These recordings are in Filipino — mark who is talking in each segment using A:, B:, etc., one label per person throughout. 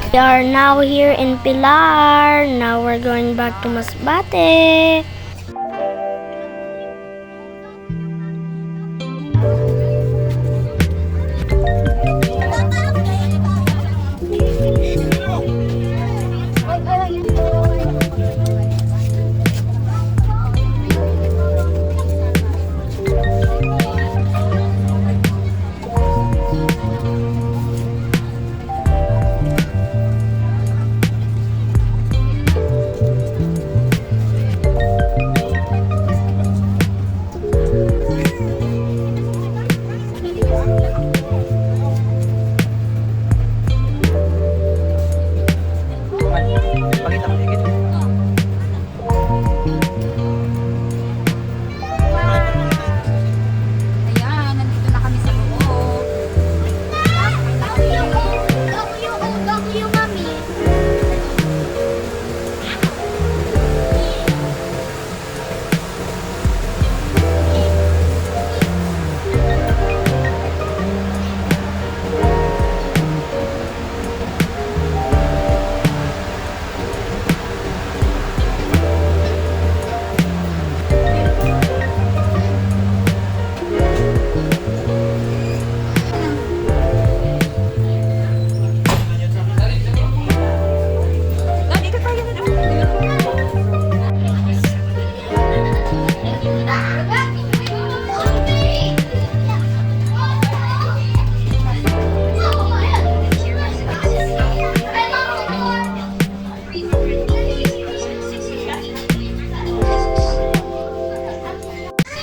A: We are now here in Pilar. Now we're going back to Masbate.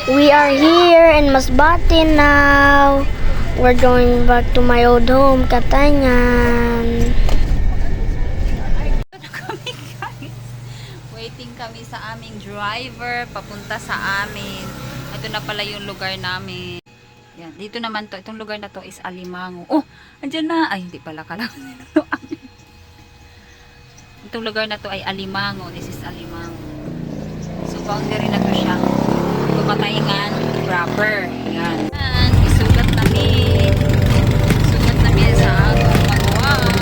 A: We are here in Masbate now. We're going back to my old home, Katangan.
B: Waiting kami sa aming driver papunta sa amin. Ito na pala yung lugar namin. Yan, dito naman to, itong lugar na to is Alimango. Oh, andyan na. Ay, hindi pala kala. Itong lugar na to ay Alimango. This is Alimango. So, boundary na to siya. Tumataingan proper. Yan. Yan, isulat namin. Isulat namin sa agong maguwang.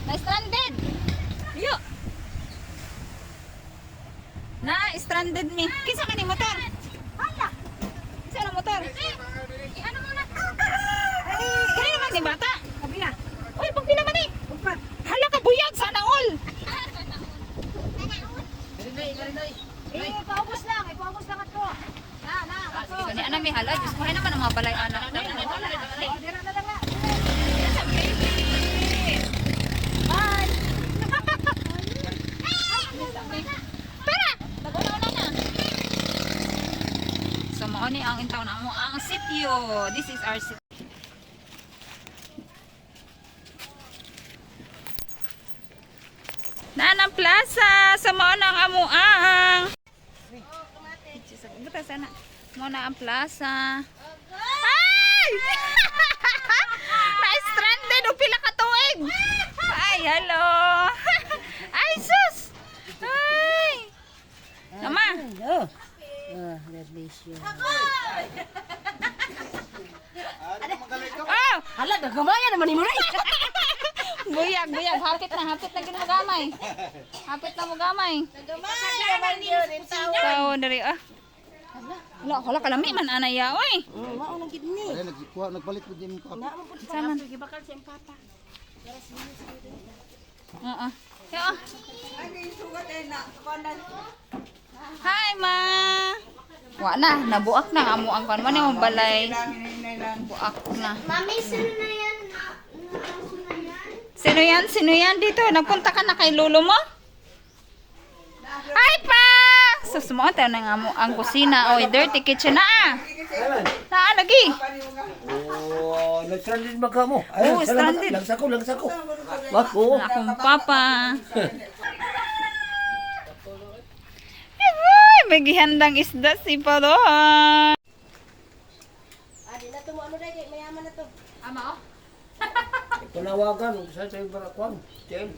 B: Na-stranded. Yo. Na-stranded mi. Kinsa ka ni motor? Hala. Kinsa na motor? Ano mo na? Kaya naman ni bata. Kabila. Uy, pagpila man eh. Hala ka buyag, sana all.
C: Paubos lang ako.
B: So, ni anak may hala. Diyos ko, naman ang mga balay anak.
C: Dira na lang nga.
B: Bye! Tara! Naguna-una na. So, mao ni ang intaw na mo ang sitio. This is our sitio. Nanang plaza sa mao nang amuang. Buta sana. Mao na ang plaza. Ay! Na-stranded o pila ka tuig. Ay, hello. Ay, sus. Ay. Nama.
C: God bless you.
B: Oh,
C: Hala, gagamaya naman ni Muray.
B: buyag. Hapit na gina mo gamay. Hapit na mo gamay.
C: Gagamaya naman yun.
B: Tao dari ah. Wala kalami man anaya oy.
C: Mao nang gid ni.
D: Ay, nagpalit ko din mo.
C: Na mo pud
B: Sama.
C: gibakal sa empata.
B: Oo. Yo. Hi ma. Wa na, nabuak na amo ang kan mo ni mong balay. Buak na.
A: Mami, sino na yan?
B: Sino yan dito? Nagpunta ka na kay lolo mo? Hi pa! So, sumuot tayo ng ang kusina. Oy, dirty kitchen na ah. Lagi.
E: Oh, nag-stranded ba ka mo?
B: Oo, stranded.
E: Lagsako. Wako.
B: Akong papa. Ay, may gihandang isda si Parohan.
C: Adi na to mo ano dai kay mayaman na to.
B: Ama oh.
E: Panawagan, sa tayo barakwan. Jen.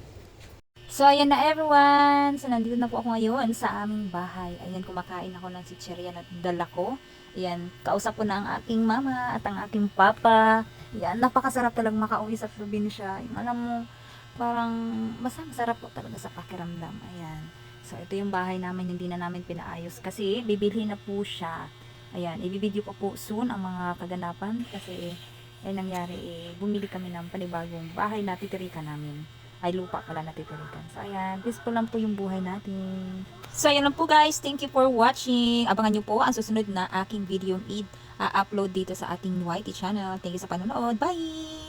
B: So, ayan na everyone. So, nandito na po ako ngayon sa aming bahay. Ayan, kumakain ako ng chichirya na dala ko. Ayan, kausap ko na ang aking mama at ang aking papa. Ayan, napakasarap talagang makauwi sa probinsya. Yung alam mo, parang masarap po talaga sa pakiramdam. Ayan. So, ito yung bahay namin. Hindi na namin pinaayos kasi bibilhin na po siya. Ayan, ibibideo ko po soon ang mga kaganapan kasi nangyari, bumili kami ng panibagong bahay na titirikan namin. Ay, lupa pala natitirikan. So, ayan. Peaceful lang po yung buhay natin. So, ayan lang po guys. Thank you for watching. Abangan nyo po ang susunod na aking video i-upload dito sa ating YT channel. Thank you sa panonood. Bye!